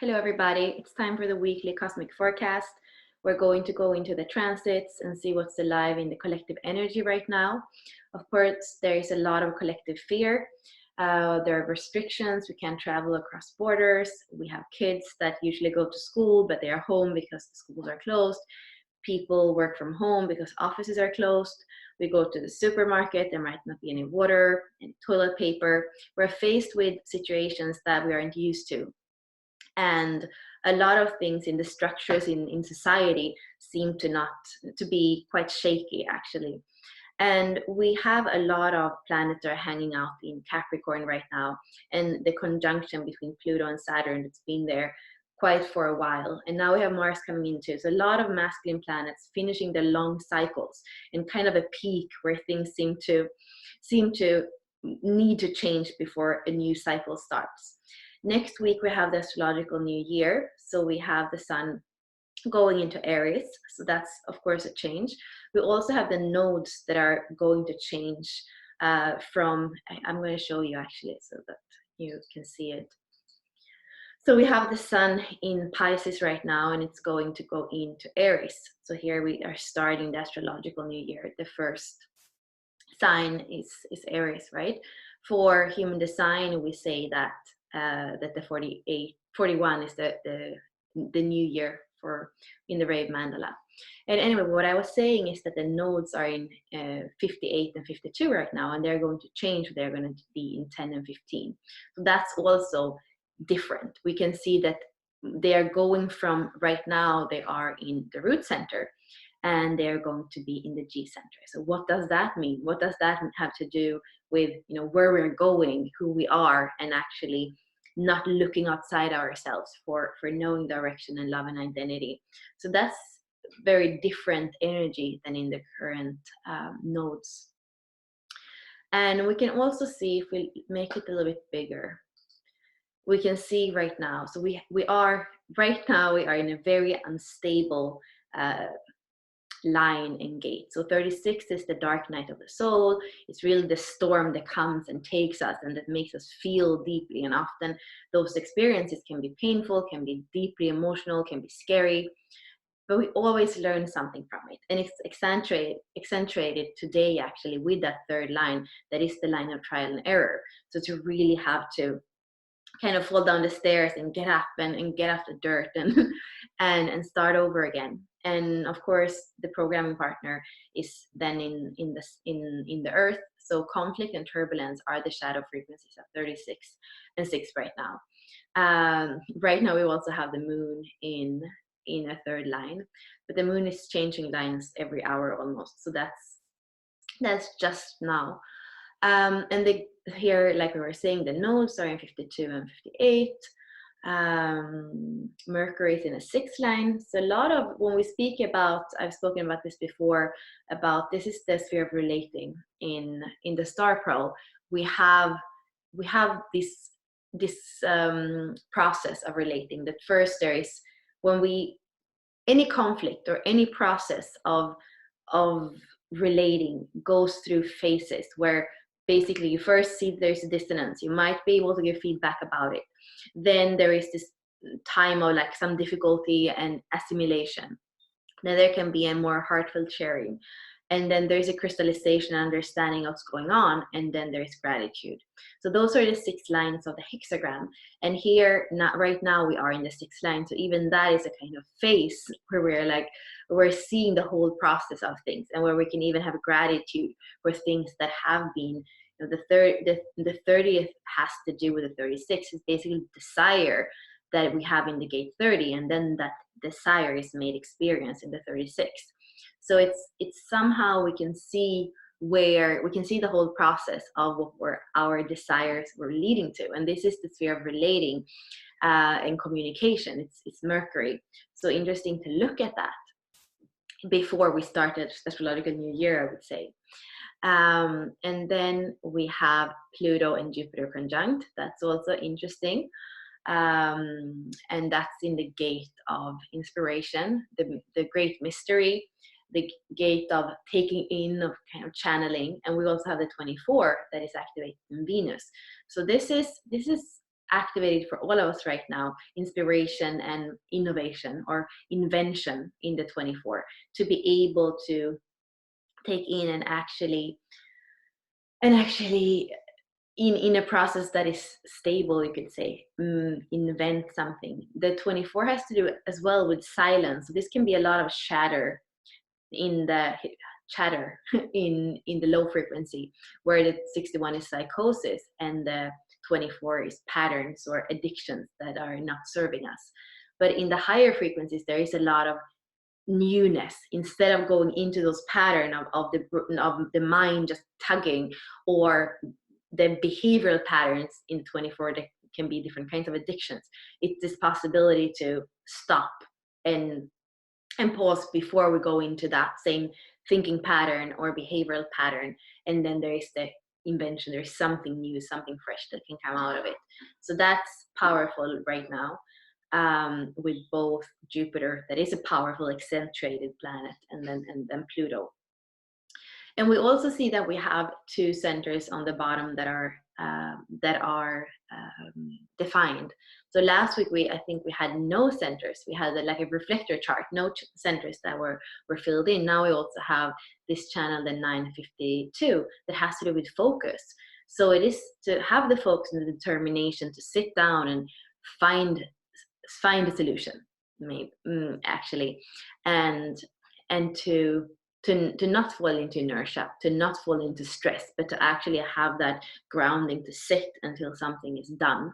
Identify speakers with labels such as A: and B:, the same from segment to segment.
A: Hello everybody, it's time for the weekly cosmic forecast. We're going to go into the transits and see what's alive in the collective energy right now. Of course, there is a lot of collective fear. There are restrictions, we can't travel across borders. We have kids that usually go to school, but they are home because the schools are closed. People work from home because offices are closed. We go to the supermarket, there might not be any water and toilet paper. We're faced with situations that we aren't used to. And a lot of things in the structures in society seem to be quite shaky actually. And we have a lot of planets that are hanging out in Capricorn right now, and the conjunction between Pluto and Saturn that's been there quite for a while. And now we have Mars coming in too. So a lot of masculine planets finishing their long cycles and kind of a peak where things seem to need to change before a new cycle starts. Next week, we have the astrological new year. So we have the sun going into Aries. So that's, of course, a change. We also have the nodes that are going to change I'm going to show you actually so that you can see it. So we have the sun in Pisces right now, and it's going to go into Aries. So here we are starting the astrological new year. The first sign is Aries, right? For human design, we say that the 41 is the new year in the Rave Mandala. And anyway, what I was saying is that the nodes are in 58 and 52 right now, and they're going to change. They're going to be in 10 and 15. So that's also different. We can see that they are going from right now, they are in the root center, and they're going to be in the G center. So what does that mean? What does that have to do with where we're going, who we are, and actually not looking outside ourselves for knowing direction and love and identity? So that's very different energy than in the current nodes. And we can also see, if we make it a little bit bigger, we can see right now. So we are in a very unstable line and gate. So 36 is the dark night of the soul. It's really the storm that comes and takes us and that makes us feel deeply. And often those experiences can be painful, can be deeply emotional, can be scary, but we always learn something from it. And it's accentuated today actually with that third line, that is the line of trial and error. So to really have to kind of fall down the stairs and get up and get off the dirt and start over again. And of course, the programming partner is then in the earth. So conflict and turbulence are the shadow frequencies of 36 and 6 right now. Right now, we also have the moon in a third line, but the moon is changing lines every hour almost. So that's just now. And here, like we were saying, the nodes are in 52 and 58. Mercury is in a 6th line. So a lot of, when we speak about, I've spoken about this before, about this is the sphere of relating in the star pearl. We have this process of relating. That first there is, any conflict or any process of relating goes through phases where basically you first see there's a dissonance. You might be able to give feedback about it. Then there is this time of like some difficulty and assimilation. Then there can be a more heartfelt sharing. And then there's a crystallization and understanding of what's going on. And then there's gratitude. So those are the 6 lines of the hexagram. And here, right now, we are in the 6th line. So even that is a kind of phase where we're seeing the whole process of things, and where we can even have gratitude for things that have been. The 30th has to do with the 36. It's basically desire that we have in the gate 30, and then that desire is made experience in the 36. So it's somehow we can see the whole process of what our desires were leading to. And this is the sphere of relating and communication. It's Mercury. So interesting to look at that before we started astrological new year, I would say. And then we have Pluto and Jupiter conjunct. That's also interesting. And that's in the gate of inspiration, the great mystery, the gate of taking in, of kind of channeling. And we also have the 24 that is activated in Venus. So this is activated for all of us right now, inspiration and innovation or invention in the 24, to be able to take in and actually in a process that is stable, you could say, invent something. The 24 has to do as well with silence. So this can be a lot of chatter in the in the low frequency, where the 61 is psychosis and the 24 is patterns or addictions that are not serving us. But in the higher frequencies, there is a lot of newness. Instead of going into those patterns of the mind just tugging, or the behavioral patterns in 24 that can be different kinds of addictions, it's this possibility to stop and pause before we go into that same thinking pattern or behavioral pattern. And then there is the invention, there's something new, something fresh that can come out of it. So that's powerful right now, with both Jupiter, that is a powerful accentuated planet, and then Pluto. And we also see that we have two centers on the bottom that are defined. So last week I think we had no centers. We had like a reflector chart, no centers that were filled in. Now we also have this channel, the 952, that has to do with focus. So it is to have the focus and the determination to sit down and find a solution, maybe actually, and to not fall into inertia, to not fall into stress, but to actually have that grounding, to sit until something is done,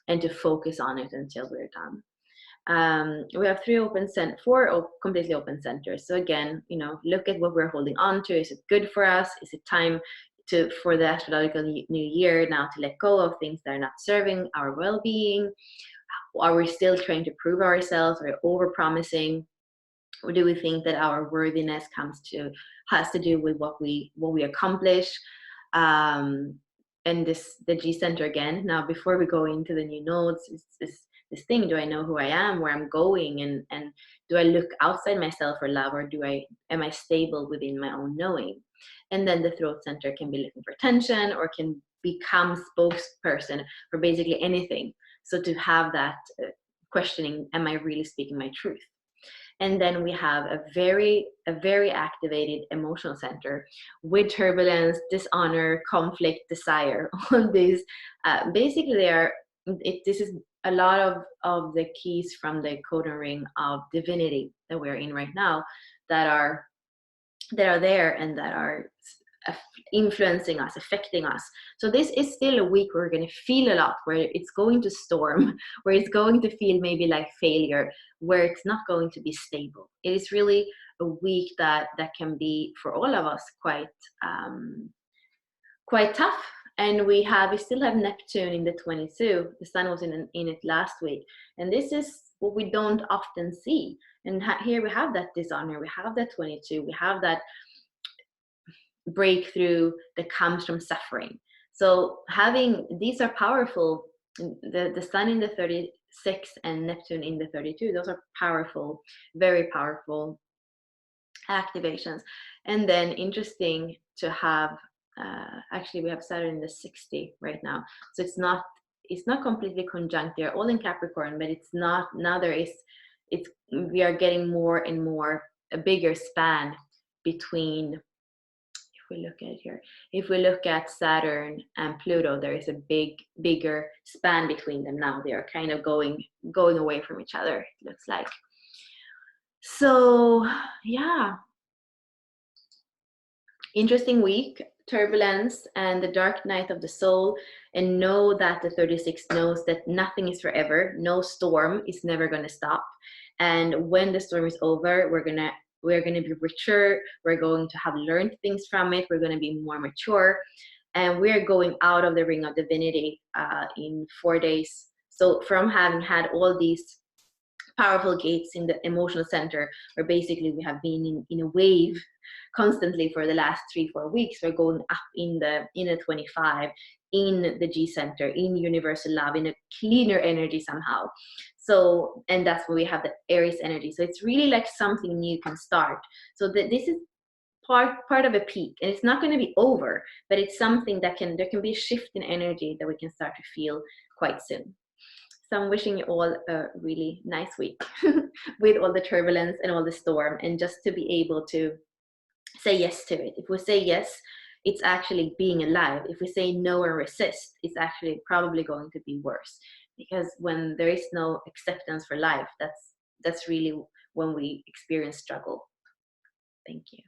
A: and to focus on it until we're done. We have four completely open centers. So again, look at what we're holding on to. Is it good for us? Is it time for the astrological new year now to let go of things that are not serving our well-being? Are we still trying to prove ourselves? Are we over-promising? Or do we think that our worthiness has to do with what we accomplish? And the G center again. Now, before we go into the new nodes, this thing: do I know who I am, where I'm going, and do I look outside myself for love, or am I stable within my own knowing? And then the throat center can be looking for attention, or can become spokesperson for basically anything. So to have that questioning, am I really speaking my truth? And then we have a very activated emotional center with turbulence, dishonor, conflict, desire. All these, basically, this is a lot of the keys from the codon ring of divinity that we're in right now, that are there and that are influencing us, affecting us. So this is still a week where we're going to feel a lot, where it's going to storm, where it's going to feel maybe like failure, where it's not going to be stable. It is really a week that can be, for all of us, quite tough. And we still have Neptune in the 22. The sun was in it last week, and this is what we don't often see. And here we have that dishonor, we have that 22, we have that breakthrough that comes from suffering. So these are powerful. The sun in the 36 and Neptune in the 32, those are powerful, very powerful activations. And then interesting to have, actually we have Saturn in the 60 right now. So it's not completely conjunct. They're all in Capricorn, but it's not, now we are getting more and more, a bigger span between, if we look at Saturn and Pluto, there is a bigger span between them now. They are kind of going away from each other, it looks like. So yeah, interesting week. Turbulence and the dark night of the soul, and know that the 36 knows that nothing is forever. No storm is never going to stop, and when the storm is over, we're going to be richer. We're going to have learned things from it. We're going to be more mature, and we're going out of the ring of divinity in 4 days. So from having had all these powerful gates in the emotional center, where basically we have been in a wave constantly for the last 3-4 weeks, we're going up in the 25, in the G center, in universal love, in a cleaner energy somehow. So, and that's where we have the Aries energy. So it's really like something new can start. So this is part of a peak, and it's not going to be over, but it's something that there can be a shift in energy that we can start to feel quite soon. So I'm wishing you all a really nice week with all the turbulence and all the storm, and just to be able to say yes to it. If we say yes, it's actually being alive. If we say no and resist, it's actually probably going to be worse, because when there is no acceptance for life, that's really when we experience struggle. Thank you.